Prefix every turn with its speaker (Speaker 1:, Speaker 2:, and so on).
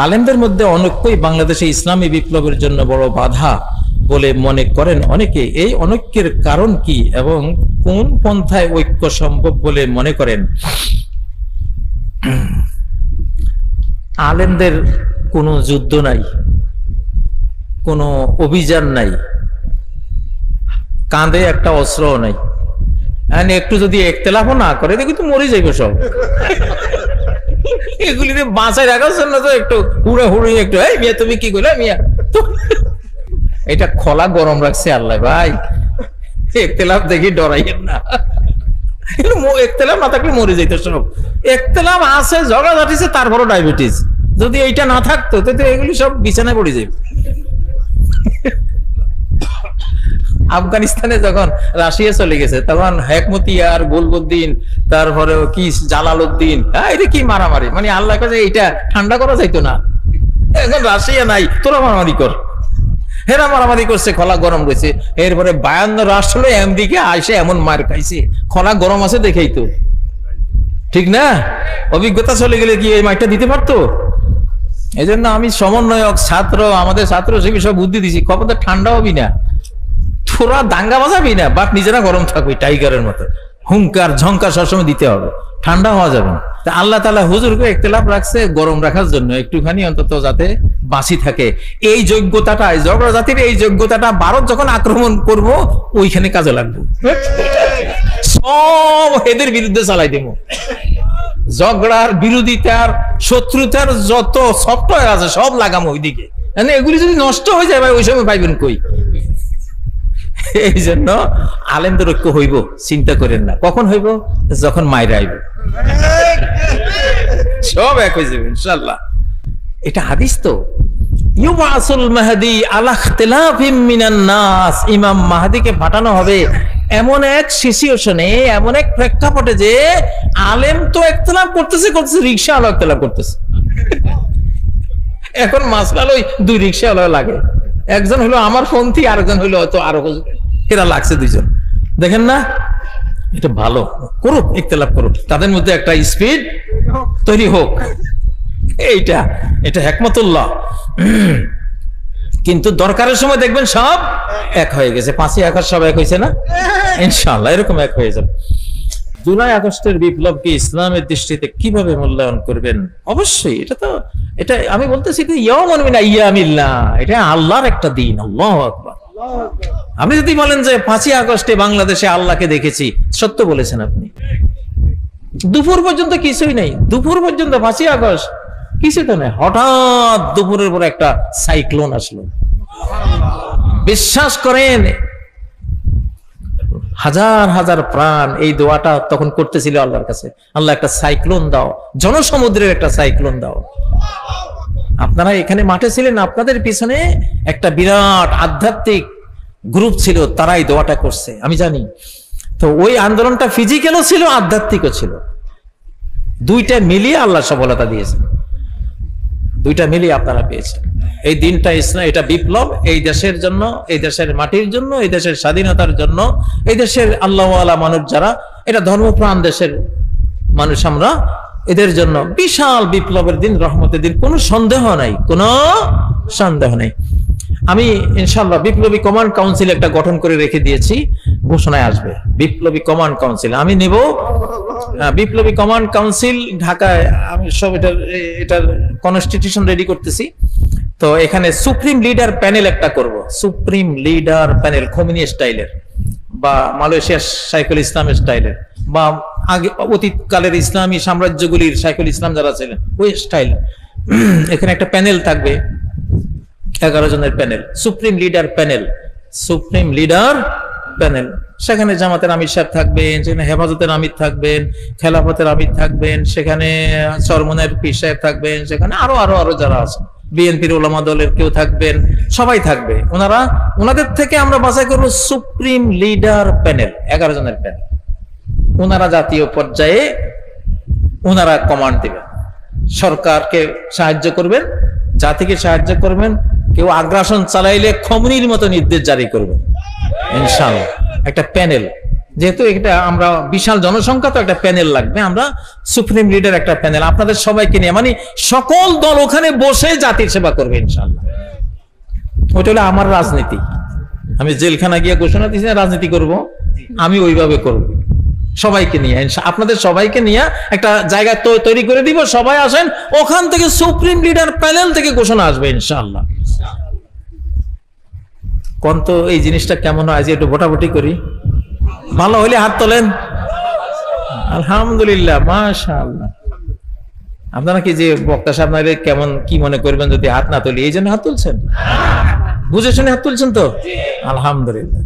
Speaker 1: আলেমদের মধ্যে অনৈক্যই বাংলাদেশে ইসলামী বিপ্লবের জন্য বড় বাধা বলে মনে করেন অনেকে। এই অনৈক্যের কারণ কি এবং কোন পন্থায় ঐক্য সম্ভব বলে মনে করেন? আলেমদের কোনো যুদ্ধ নাই, কোনো অভিযান নাই, কাঁধে একটা অস্ত্রও নাই। একটু যদি একতলাফও না করে দেখি তো মরে যাইবে সব। এগুলিতে বাঁচায় রাখার জন্য তো একটু হুড়ে হুড়ে একটু, এই মিয়া তুমি কি করলে মিয়া, এটা খোলা গরম রাখছে আল্লাহ ভাই। একতলাফ দেখি ডরাইয়েন না, একতলাফ না থাকলে মরে যাইতো সব। একতলাফ আছে, ঝগড়া ঝাটিছে, তারপরও ডায়াবেটিস। যদি এইটা না থাকতো তো এগুলি সব বিছানায় পড়ে যাবে। আফগানিস্তানে যখন রাশিয়া চলে গেছে তখন হেকমতিয়ার, গুলবুদ্দিন, তারপরে কি জালালউদ্দিন, এটা কি মারামারি, মানে আল্লাহ কাছে এইটা ঠান্ডা করা যাইতো না। এখন রাশিয়া নাই, তোরা মারামারি কর। হেরা মারামারি করছে, খোলা গরম রয়েছে। এরপরে 52 রাষ্ট্র আমেরিকা আইসে এমন মার খাইছে, খোলা গরম আছে দেখেই তো, ঠিক না? অভিজ্ঞতা চলে গেলে কি এই মাইরটা দিতে পারতো? এই জন্য আমি সমন্বয়ক, ছাত্র, আমাদের ছাত্র শিবির সব বুদ্ধি দিছি, খবরদার ঠান্ডা হবি না, তোরা দাঙ্গা বাজাবি না, বাট নিজেরা গরম থাকবি টাইগারের মতো। হুঙ্কার ঝঙ্কার সবসময় দিতে হবে, ঠান্ডা হওয়া যাবে না। তা আল্লাহ তাআলা হুজুরকে একতলাফ রাখছে গরম রাখার জন্য, একটুখানি অন্তত যাতে বাঁচি থাকে। এই যোগ্যতাটা, ঝগড়া জাতির এই যোগ্যতাটা ভারত যখন আক্রমণ করব ওইখানে কাজে লাগবে, সব এদের বিরুদ্ধে চালাই দেব। ঝগড়ার, বিরোধিতার, শত্রুতার যত সফটওয়্যার আছে সব লাগাম ওইদিকে। এগুলি যদি নষ্ট হয়ে যায় ভাই, ওই সময় পাইবেন কই? এই জন্য আলেমদের ঐক্য হইব, চিন্তা করেন না। কখন হইব? যখন মাইরা আইব, সব এক হয়ে যাবে ইনশাআল্লাহ। এটা হাদিস তো, ইউবাসুল মাহদি আলা ইখতিলাফিম মিনান নাস, ইমাম মাহদিকে পাঠানো হবে এমন এক সিচুয়েশনে, এমন এক প্রেক্ষাপটে যে আলেম তো ইখতিলাফ করতেছে, রিকশাওয়ালা ইখতিলাফ করতেছে। এখন মাসলাল ওই 2 রিকশাওয়ালা লাগে, একজন হলো আমার পন্থী, আরেকজন হলো হয়তো আরো, এরা লাগছে 2 জন। দেখেন না, এটা ভালো, করুক, ইখতিলাফ করুক, তাদের মধ্যে একটা স্পিড তৈরি হোক। এটা হিকমতুল্লাহ। কিন্তু দরকারের সময় দেখবেন সব এক হয়ে গেছে। 5ই আগস্ট সব এক হয়েছে না? ইনশাআল্লাহ এরকম এক হয়ে যাবে। জুলাই আগস্টের বিপ্লবকে ইসলামের দৃষ্টিতে কিভাবে মূল্যায়ন করবেন? অবশ্যই এটা আমি বলতেছি যে ইয়াউমুন মিন আইয়ামিল্লাহ, এটা আল্লাহর একটা দিন। আল্লাহু আকবার। আপনি যদি বলেন যে 5ই আগস্টে বাংলাদেশে আল্লাহকে দেখেছি, সত্য বলেছেন আপনি। দুপুর পর্যন্ত কিছুই নেই, দুপুর পর্যন্ত 5ই আগস্ট কিছু তো নেই। হঠাৎ দুপুরের পর একটা সাইক্লোন আসলো। বিশ্বাস করেন, হাজার হাজার প্রাণ এই দোয়াটা তখন করতেছিল আল্লাহর কাছে, আল্লাহ একটা সাইক্লোন দাও, জনসমুদ্রের একটা সাইক্লোন দাও। আপনারা এখানে মাঠে ছিলেন, আপনাদের পিছনে একটা বিরাট আধ্যাত্মিক গ্রুপ ছিল, তারাই দোয়াটা করছে, আমি জানি। তো ওই আন্দোলনটা ফিজিক্যালও ছিল, আধ্যাত্মিকও ছিল, 2টা মিলিয়ে আল্লাহ সফলতা দিয়েছেন, 2টা মিলিয়ে আপনারা পেয়েছেন। এই দিনটা এটা বিপ্লব, এই দেশের জন্য, এই দেশের মাটির জন্য, এই দেশের স্বাধীনতার জন্য, এই দেশের আল্লাহওয়ালা মানুষ যারা, এটা ধর্মপ্রাণ দেশের মানুষ আমরা, এদের জন্য বিশাল বিপ্লবের দিন, রহমতের দিন, কোনো সন্দেহ নাই, কোনো সন্দেহ নেই। আমি ইনশাআল্লাহ বিপ্লবী কমান্ড কাউন্সিল একটা গঠন করে রেখে দিয়েছি, ঘোষণায় আসবে বিপ্লবী কমান্ড কাউন্সিল। আমি নেব বিপ্লবী কমান্ড কাউন্সিল ঢাকায়। আমি সব এটার কনস্টিটিউশন রেডি করতেছি। তো এখানে সুপ্রিম লিডার প্যানেল একটা করব, সুপ্রিম লিডার প্যানেল, খোমেনি স্টাইলের বা মালয়েশিয়ার শাইখুল ইসলামের স্টাইলের, বা আগে অতীতকালের ইসলামী সাম্রাজ্যগুলির শাইখুল ইসলাম যারা ছিলেন ওই স্টাইল। এখানে একটা প্যানেল থাকবে, 11 জনের panel, supreme leader panel, supreme leader panel. সেখানে জামাতের আমির সাহেব থাকবেন, সেখানে হেফাজতের আমির থাকবেন, খেলাফতের আমির থাকবেন, সেখানে চরমনের পীর সাহেব থাকবেন, সেখানে আরো আরো আরো যারা আছেন, বিএনপির উলামা দলের কেউ থাকবেন, সবাই থাকবে। ওনাদের থেকে আমরা বাছাই করবো সুপ্রিম লিডার প্যানেল, 11 জনের প্যানেল। ওনারা জাতীয় পর্যায়ে ওনারা কমান্ড দিবেন, সরকারকে সাহায্য করবেন, জাতিকে সাহায্য করবেন। কেউ আগ্রাসন চালাইলে খোমেনির মতো নির্দেশ জারি করবেন ইনশাআল্লাহ। একটা প্যানেল, যেহেতু এটা আমরা বিশাল জনসংখ্যা, তো একটা প্যানেল লাগবে, আমরা সুপ্রিম লিডার একটা প্যানেল আপনাদের সবাইকে নিয়ে, মানে সকল দল ওখানে বসে জাতির সেবা করবে ইনশাআল্লাহ। ওটা হলো আমার রাজনীতি। আমি জেলখানা গিয়ে ঘোষণা দিয়েছি না রাজনীতি করব, আমি ওইভাবে করব, সবাইকে নিয়ে, আপনাদের সবাইকে নিয়ে একটা জায়গা তৈরি করে দিব, সবাই আসেন, ওখান থেকে সুপ্রিম লিডার প্যানেল থেকে ঘোষণা আসবে ইনশাআল্লাহ। কোন তো এই জিনিসটা কেমন হয়, আজ একটু ভোটাভুটি করি, ভালো হলে হাত তোলেন। আলহামদুলিল্লাহ, মাশাআল্লাহ। আপনারা কি যে বক্তা সাহেব নাইলে কেমন কি মনে করবেন যদি হাত না তুলি, এই জন্য হাত তুলছেন, বুঝে শুনে হাত তুলছেন তো, আলহামদুলিল্লাহ।